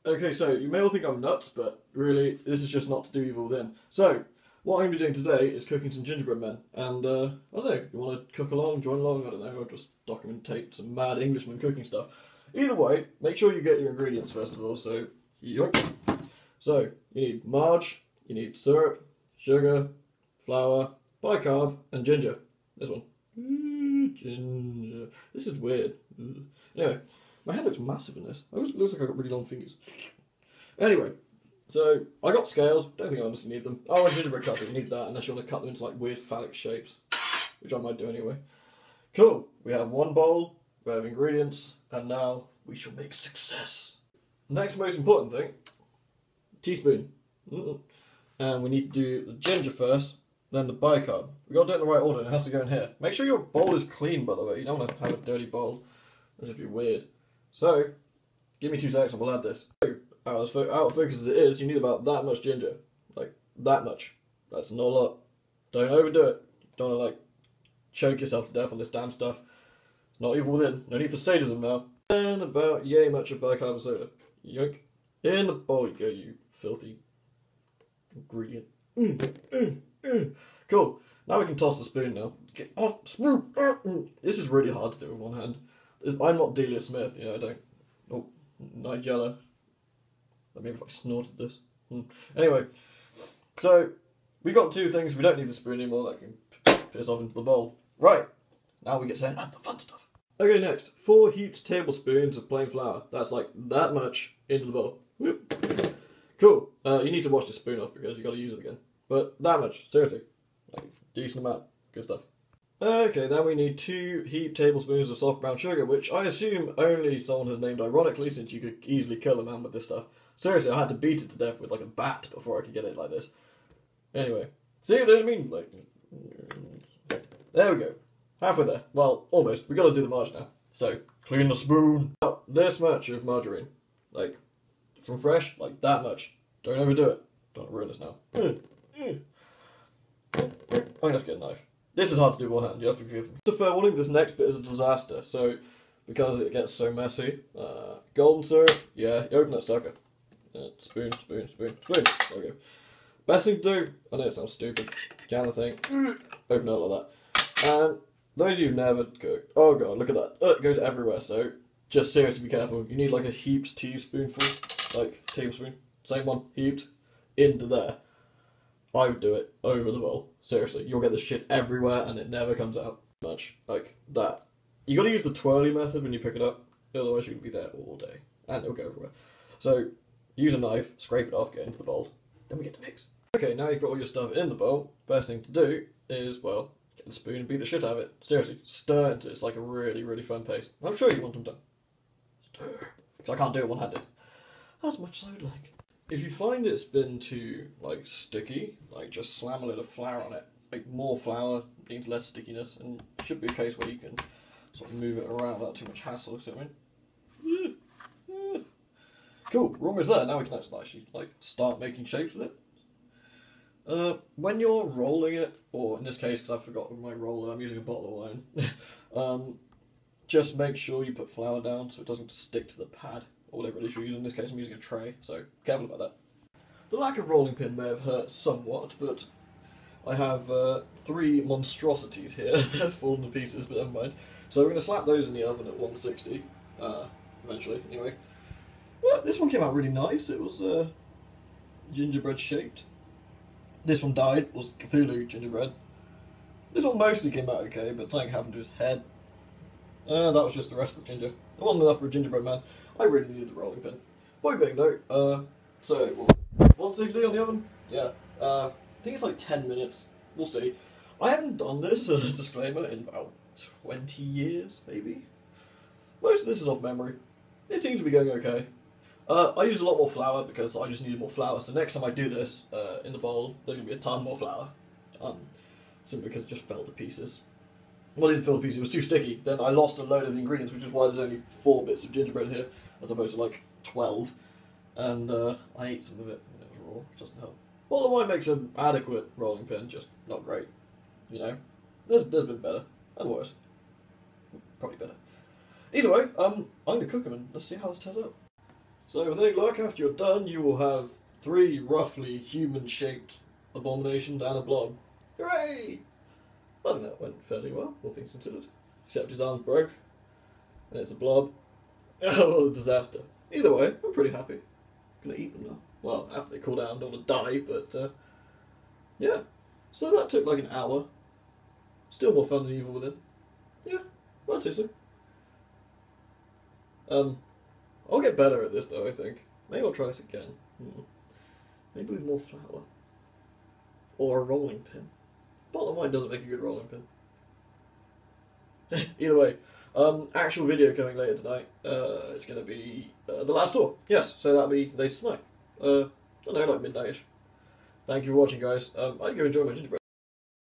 Okay, so you may all think I'm nuts, but really, this is just not to do evil then. So, what I'm going to be doing today is cooking some gingerbread men. And, I don't know, you want to cook along, join along, I don't know, I'll just documentate some mad Englishman cooking stuff. Either way, make sure you get your ingredients first of all, so, yoink. So, you need marge, you need syrup, sugar, flour, bicarb, and ginger. This one. Ginger. This is weird. Anyway, my hand looks massive in this. It looks like I've got really long fingers. Anyway, so I got scales. Don't think I honestly need them. Oh, and gingerbread cutter. You need that unless you want to cut them into like weird phallic shapes, which I might do anyway. Cool. We have one bowl. We have ingredients, and now we shall make success. Next most important thing: teaspoon. And we need to do the ginger first, then the bicarb. We got to do it in the right order, and it has to go in here. Make sure your bowl is clean, by the way. You don't want to have a dirty bowl. This would be weird. So, give me 2 seconds and we'll add this. Out of focus as it is, you need about that much ginger. Like, that much. That's not a lot. Don't overdo it. Don't want to, like, choke yourself to death on this damn stuff. It's not evil within. No need for sadism now. And about yay much of bicarb soda. Yoink. In the bowl you go, you filthy ingredient. Cool. Now we can toss the spoon now. Get off the spoon. This is really hard to do with one hand. I'm not Delia Smith, you know, I don't... Oh, Nigella. Maybe if I snorted this. Anyway, so we got 2 things. We don't need the spoon anymore. That can piss off into the bowl. Right. Now we get to add the fun stuff. Okay, next. 4 heaped tablespoons of plain flour. That's like that much into the bowl. Whoop. Cool. You need to wash the spoon off because you've got to use it again. But that much. Seriously. Like, decent amount. Good stuff. Okay, then we need 2 heaped tablespoons of soft brown sugar, which I assume only someone has named ironically, since you could easily kill a man with this stuff. Seriously, I had to beat it to death with like a bat before I could get it like this. Anyway, see what I mean? Like, there we go. Halfway there. Well, almost. We got to do the marge now. So, clean the spoon. About this much of margarine. Like, from fresh, like that much. Don't overdo it. Don't ruin this now. I'm gonna have to get a knife. This is hard to do with one hand, you have to forgive me. Just a fair warning, this next bit is a disaster, so because it gets so messy. Golden syrup, yeah, you open that sucker. Spoon, spoon, spoon, spoon. There we go. Best thing to do, I know it sounds stupid, jam the thing, open it up like that. And those of you who've never cooked, oh god, look at that, it goes everywhere, so just seriously be careful. You need like a heaped teaspoonful, like tablespoon, same one, heaped, into there. I would do it over the bowl. Seriously, you'll get this shit everywhere and it never comes out much. Like that. You gotta use the twirly method when you pick it up, otherwise you're gonna be there all day. And it'll go everywhere. So, use a knife, scrape it off, get into the bowl, then we get to mix. Okay, now you've got all your stuff in the bowl, best thing to do is, well, get the spoon and beat the shit out of it. Seriously, stir until it's like a really, really firm paste. I'm sure you want them done. Stir. Because I can't do it one-handed. As much as I would like. If you find it's been too, like, sticky, like, just slam a little flour on it. Like, more flour means less stickiness, and it should be a case where you can sort of move it around without too much hassle, so I mean. Cool, we're almost there. Now we can actually, like, start making shapes with it. When you're rolling it, or in this case, because I've forgotten my roller, I'm using a bottle of wine, just make sure you put flour down so it doesn't stick to the pad. Or whatever it is you're using. In this case I'm using a tray, so careful about that. The lack of rolling pin may have hurt somewhat, but I have 3 monstrosities here. They're falling to pieces, but never mind. So we're going to slap those in the oven at 160, eventually, anyway. Well, this one came out really nice. It was gingerbread shaped. This one died, was Cthulhu gingerbread. This one mostly came out okay, but something happened to his head. That was just the rest of the ginger. It wasn't enough for a gingerbread man. I really needed the rolling pin. Point being though, so 160 on the oven? Yeah. I think it's like 10 minutes. We'll see. I haven't done this as a disclaimer in about 20 years, maybe. Most of this is off memory. It seems to be going okay. I used a lot more flour because I just needed more flour. So next time I do this in the bowl, there's going to be a ton more flour. Simply because it just fell to pieces. Well, it didn't fall to pieces, it was too sticky. Then I lost a load of the ingredients, which is why there's only 4 bits of gingerbread here, as opposed to like 12. And I ate some of it, and it was raw, which doesn't help. Well, the wine makes an adequate rolling pin, just not great. You know, there's been better, and worse. Probably better. Either way, I'm going to cook them and let's see how this turns out. So with any luck, after you're done, you will have 3 roughly human-shaped abominations and a blob. Hooray! I think that went fairly well, all things considered. Except his arm broke, and it's a blob. Oh, what a disaster. Either way, I'm pretty happy. Gonna eat them now. Well, after they cool down, don't want to die, but yeah. So that took like an hour. Still more fun than Evil Within. Yeah, I'd say so. I'll get better at this though, I think. Maybe I'll try this again. Maybe with more flour. Or a rolling pin. Bottle of wine doesn't make a good rolling pin. Either way, actual video coming later tonight. It's going to be the last tour. Yes, so that'll be later tonight. I don't know, like midnight-ish. Thank you for watching, guys. I hope you enjoyed my gingerbread.